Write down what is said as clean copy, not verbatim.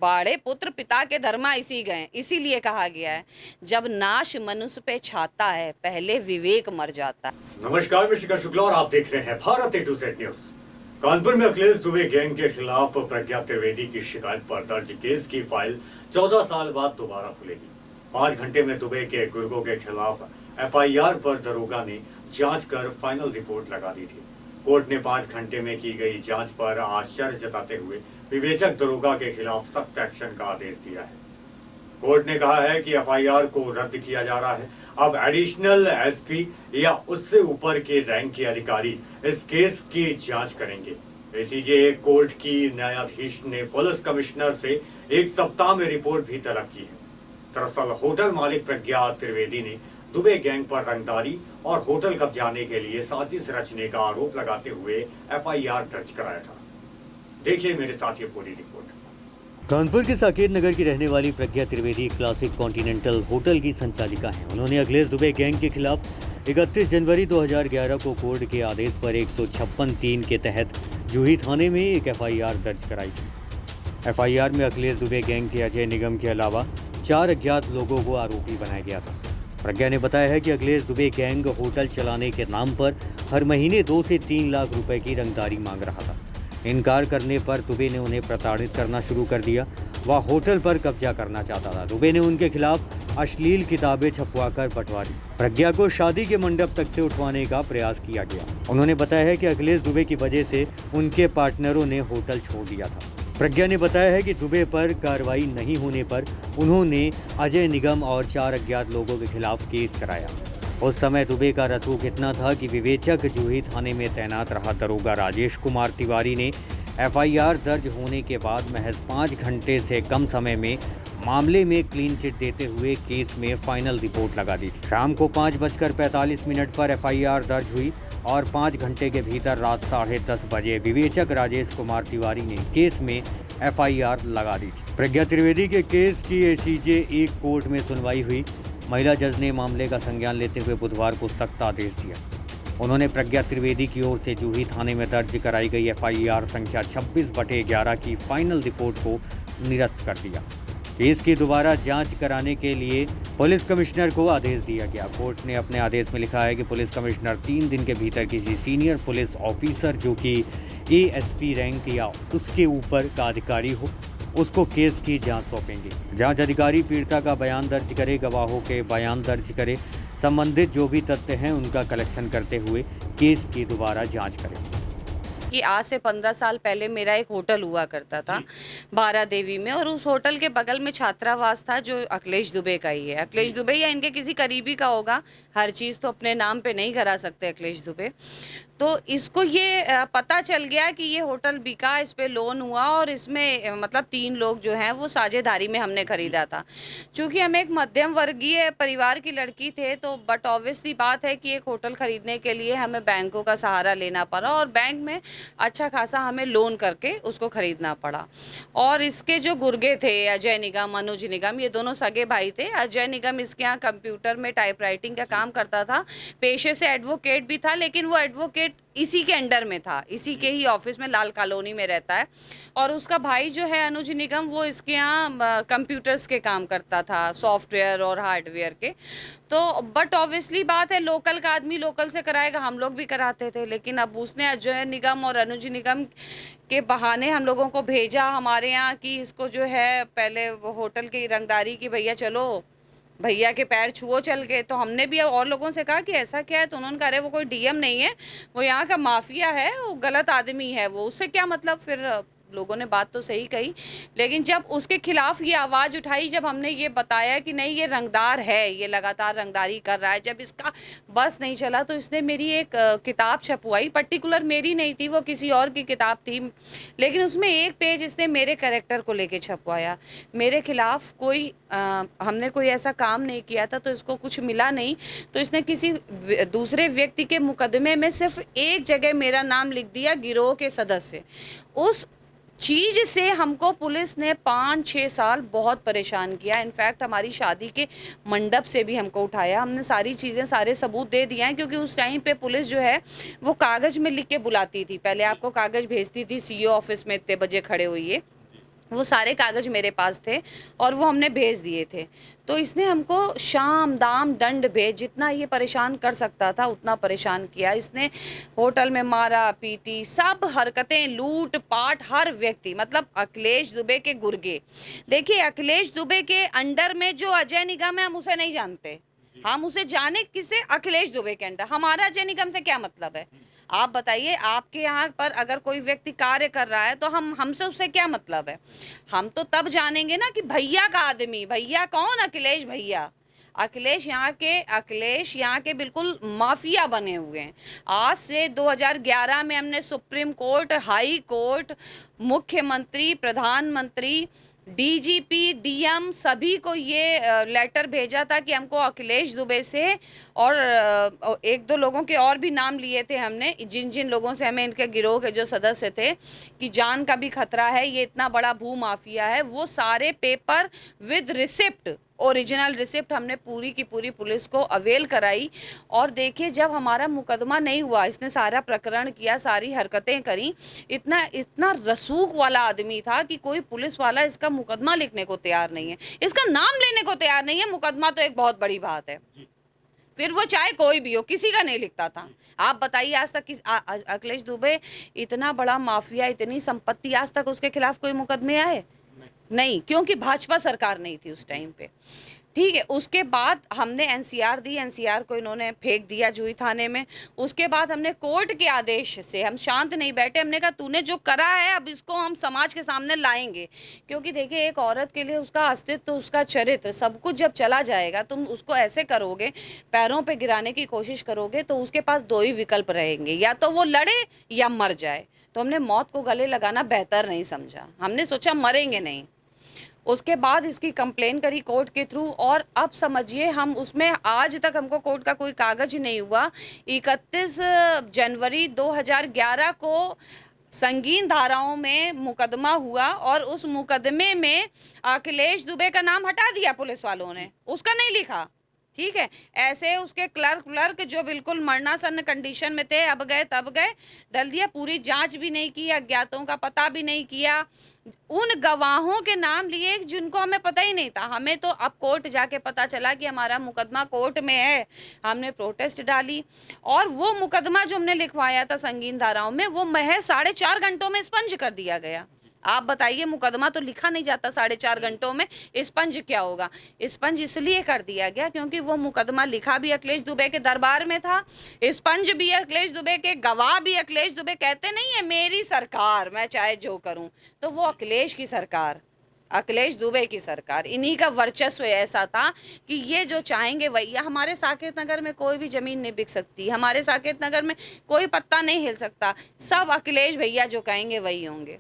बाड़े पुत्र पिता के धर्मा इसी गए, इसीलिए कहा गया है जब नाश मनुष्य पे छाता है पहले विवेक मर जाता है। नमस्कार, मैं शिखर शुक्ला और आप देख रहे हैं Bharat A to Z news. Kanpur में अखिलेश दुबे गैंग के खिलाफ प्रज्ञा त्रिवेदी की शिकायत पर दर्ज केस की फाइल 14 साल बाद दोबारा खुलेगी। 5 घंटे में दुबे के गुर्गों के खिलाफ FIR पर दरोगा ने जांच कर फाइनल रिपोर्ट लगा दी थी। कोर्ट ने 5 घंटे में की गई जांच पर आश्चर्य जताते हुए विवेचक दरोगा के खिलाफ सख्त एक्शन का आदेश दिया है। कोर्ट ने कहा है कि FIR को रद्द किया जा रहा है। अब एडिशनल SP या उससे ऊपर के रैंक के अधिकारी इस केस की जांच करेंगे। ACJ कोर्ट की न्यायाधीश ने पुलिस कमिश्नर से 1 सप्ताह में रिपोर्ट भी तलब की है। दरअसल होटल मालिक प्रज्ञा त्रिवेदी ने दुबे गैंग पर रंगदारी और होटल कब्जाने के लिए साजिश रचने का आरोप लगाते हुए FIR दर्ज कराया था। देखिए मेरे साथ ये पूरी रिपोर्ट। कानपुर के साकेत नगर की रहने वाली प्रज्ञा त्रिवेदी क्लासिक कॉन्टिनेंटल होटल की संचालिका हैं। उन्होंने अखिलेश दुबे गैंग के खिलाफ 31 जनवरी 2011 को कोर्ट के आदेश पर 156(3) के तहत जूही थाने में एक FIR दर्ज कराई थी। FIR में अखिलेश दुबे गैंग के अजय निगम के अलावा 4 अज्ञात लोगों को आरोपी बनाया गया था। प्रज्ञा ने बताया है कि अखिलेश दुबे गैंग होटल चलाने के नाम पर हर महीने 2 से 3 लाख रुपए की रंगदारी मांग रहा था। इनकार करने पर दुबे ने उन्हें प्रताड़ित करना शुरू कर दिया। वह होटल पर कब्जा करना चाहता था। दुबे ने उनके खिलाफ अश्लील किताबें छपवाकर बंटवा दी। प्रज्ञा को शादी के मंडप तक से उठवाने का प्रयास किया गया। उन्होंने बताया है कि अखिलेश दुबे की वजह से उनके पार्टनरों ने होटल छोड़ दिया था। प्रज्ञा ने बताया है कि दुबे पर कार्रवाई नहीं होने पर उन्होंने अजय निगम और 4 अज्ञात लोगों के खिलाफ केस कराया। उस समय दुबे का रसूख इतना था कि विवेचक जूही थाने में तैनात रहा दरोगा राजेश कुमार तिवारी ने FIR दर्ज होने के बाद महज 5 घंटे से कम समय में मामले में क्लीन चिट देते हुए केस में फाइनल रिपोर्ट लगा दी थी। शाम को 5:45 पर FIR दर्ज हुई और 5 घंटे के भीतर रात 10:30 बजे विवेचक राजेश कुमार तिवारी ने केस में FIR लगा दी थी। प्रज्ञा त्रिवेदी के केस की ACJ 1 कोर्ट में सुनवाई हुई। महिला जज ने मामले का संज्ञान लेते हुए बुधवार को सख्त आदेश दिया। उन्होंने प्रज्ञा त्रिवेदी की ओर से जूही थाने में दर्ज कराई गई FIR संख्या 26/11 की फाइनल रिपोर्ट को निरस्त कर दिया। केस की दोबारा जांच कराने के लिए पुलिस कमिश्नर को आदेश दिया गया। कोर्ट ने अपने आदेश में लिखा है कि पुलिस कमिश्नर 3 दिन के भीतर किसी सीनियर पुलिस ऑफिसर जो कि ASP रैंक या उसके ऊपर का अधिकारी हो उसको केस की जांच सौंपेंगे। जांच अधिकारी पीड़िता का बयान दर्ज करे, गवाहों के बयान दर्ज करे, संबंधित जो भी तथ्य हैं उनका कलेक्शन करते हुए केस की दोबारा जांच करें। कि आज से 15 साल पहले मेरा एक होटल हुआ करता था बारा देवी में, और उस होटल के बगल में छात्रावास था जो अखिलेश दुबे का ही है। अखिलेश दुबे या इनके किसी करीबी का होगा, हर चीज़ तो अपने नाम पे नहीं करा सकते अखिलेश दुबे। तो इसको ये पता चल गया कि ये होटल बिका, इस पे लोन हुआ और इसमें मतलब 3 लोग जो हैं वो साझेदारी में हमने खरीदा था। चूँकि हम एक मध्यम वर्गीय परिवार की लड़की थे तो बट ऑब्वियसली बात है कि एक होटल खरीदने के लिए हमें बैंकों का सहारा लेना पड़ा और बैंक में अच्छा खासा हमें लोन करके उसको खरीदना पड़ा। और इसके जो गुर्गे थे अजय निगम, अनुज निगम, ये दोनों सगे भाई थे। अजय निगम इसके यहाँ कंप्यूटर में टाइपराइटिंग का काम करता था, पेशे से एडवोकेट भी था, लेकिन वो एडवोकेट इसी के अंडर में था, इसी के ही ऑफिस में लाल कॉलोनी में रहता है। और उसका भाई जो है अनुज निगम, वो इसके यहाँ कंप्यूटर्स के काम करता था, सॉफ्टवेयर और हार्डवेयर के। तो बट ऑब्वियसली बात है लोकल का आदमी लोकल से कराएगा, हम लोग भी कराते थे। लेकिन अब उसने अजय निगम और अनुज निगम के बहाने हम लोगों को भेजा हमारे यहाँ कि इसको जो है पहले होटल की रंगदारी की, भैया चलो, भैया के पैर छुओ चल के। तो हमने भी और लोगों से कहा कि ऐसा क्या है, तो उन्होंने कहा अरे वो कोई DM नहीं है, वो यहाँ का माफिया है, वो गलत आदमी है, वो उससे क्या मतलब। फिर लोगों ने बात तो सही कही, लेकिन जब उसके खिलाफ ये आवाज़ उठाई, जब हमने ये बताया कि नहीं ये रंगदार है, ये लगातार रंगदारी कर रहा है, जब इसका बस नहीं चला तो इसने मेरी एक किताब छपवाई। पर्टिकुलर मेरी नहीं थी, वो किसी और की किताब थी, लेकिन उसमें एक पेज इसने मेरे कैरेक्टर को लेके छपवाया। मेरे खिलाफ कोई हमने कोई ऐसा काम नहीं किया था तो इसको कुछ मिला नहीं, तो इसने किसी दूसरे व्यक्ति के मुकदमे में सिर्फ एक जगह मेरा नाम लिख दिया, गिरोह के सदस्य। उस चीज़ से हमको पुलिस ने 5-6 साल बहुत परेशान किया। इनफैक्ट हमारी शादी के मंडप से भी हमको उठाया। हमने सारी चीज़ें, सारे सबूत दे दिए हैं, क्योंकि उस टाइम पे पुलिस जो है वो कागज़ में लिख के बुलाती थी। पहले आपको कागज़ भेजती थी, CO ऑफिस में इतने बजे खड़े होइए, वो सारे कागज मेरे पास थे और वो हमने भेज दिए थे। तो इसने हमको शाम दाम दंड भेज, जितना ये परेशान कर सकता था उतना परेशान किया। इसने होटल में मारा पीटी, सब हरकतें, लूट पाट, हर व्यक्ति, मतलब अखिलेश दुबे के गुर्गे। देखिए, अखिलेश दुबे के अंडर में जो अजय निगम है, हम उसे नहीं जानते। हम उसे जाने किसे? अखिलेश दुबे के अंडर। हमारा अजय निगम से क्या मतलब है? आप बताइए, आपके यहाँ पर अगर कोई व्यक्ति कार्य कर रहा है तो हमसे उससे क्या मतलब है? हम तो तब जानेंगे ना कि भैया का आदमी। भैया कौन? अखिलेश भैया। अखिलेश यहाँ के बिल्कुल माफिया बने हुए हैं। आज से 2011 में हमने सुप्रीम कोर्ट, हाई कोर्ट, मुख्यमंत्री, प्रधानमंत्री, डीजीपी, डीएम सभी को ये लेटर भेजा था कि हमको अखिलेश दुबे से और एक दो लोगों के और भी नाम लिए थे हमने, जिन जिन लोगों से हमें इनके गिरोह के जो सदस्य थे, कि जान का भी खतरा है, ये इतना बड़ा भू माफिया है। वो सारे paper with receipt, original receipt हमने पूरी की पूरी पुलिस को अवेल कराई। और देखिए, जब हमारा मुकदमा नहीं हुआ, इसने सारा प्रकरण किया, सारी हरकतें करी। इतना इतना रसूख वाला आदमी था कि कोई पुलिस वाला इसका मुकदमा लिखने को तैयार नहीं है, इसका नाम लेने को तैयार नहीं है। मुकदमा तो एक बहुत बड़ी बात है, फिर वो चाहे कोई भी हो, किसी का नहीं लिखता था। आप बताइए, आज तक अखिलेश दुबे इतना बड़ा माफिया, इतनी संपत्ति, आज तक उसके खिलाफ कोई मुकदमे आए? नहीं, क्योंकि भाजपा सरकार नहीं थी उस टाइम पे। ठीक है, उसके बाद हमने एनसीआर दी, एनसीआर को इन्होंने फेंक दिया जूही थाने में। उसके बाद हमने कोर्ट के आदेश से हम शांत नहीं बैठे। हमने कहा, तूने जो करा है अब इसको हम समाज के सामने लाएंगे। क्योंकि देखिए, एक औरत के लिए उसका अस्तित्व, उसका चरित्र, सब कुछ जब चला जाएगा, तुम उसको ऐसे करोगे, पैरों पे गिराने की कोशिश करोगे, तो उसके पास दो ही विकल्प रहेंगे, या तो वो लड़े या मर जाए। तो हमने मौत को गले लगाना बेहतर नहीं समझा, हमने सोचा मरेंगे नहीं। उसके बाद इसकी कंप्लेन करी कोर्ट के थ्रू, और अब समझिए हम उसमें, आज तक हमको कोर्ट का कोई कागज ही नहीं हुआ। 31 जनवरी 2011 को संगीन धाराओं में मुकदमा हुआ और उस मुकदमे में अखिलेश दुबे का नाम हटा दिया पुलिस वालों ने, उसका नहीं लिखा। ठीक है, ऐसे उसके क्लर्क जो बिल्कुल मरणासन्न कंडीशन में थे, अब गए तब गए, डल दिया। पूरी जांच भी नहीं की, अज्ञातों का पता भी नहीं किया, उन गवाहों के नाम लिए जिनको हमें पता ही नहीं था। हमें तो अब कोर्ट जाके पता चला कि हमारा मुकदमा कोर्ट में है। हमने प्रोटेस्ट डाली और वो मुकदमा जो हमने लिखवाया था संगीन धाराओं में, वो महज 4.5 घंटों में स्पंज कर दिया गया। आप बताइए, मुकदमा तो लिखा नहीं जाता 4.5 घंटों में, स्पंज क्या होगा? स्पंज इसलिए कर दिया गया क्योंकि वो मुकदमा लिखा भी अखिलेश दुबे के दरबार में था, स्पंज भी अखिलेश दुबे के, गवाह भी अखिलेश दुबे। कहते नहीं है मेरी सरकार, मैं चाहे जो करूं, तो वो अखिलेश की सरकार, अखिलेश दुबे की सरकार, इन्हीं का वर्चस्व ऐसा था कि ये जो चाहेंगे वही। हमारे साकेत नगर में कोई भी ज़मीन नहीं बिक सकती, हमारे साकेत नगर में कोई पत्ता नहीं हिल सकता, सब अखिलेश भैया जो कहेंगे वही होंगे।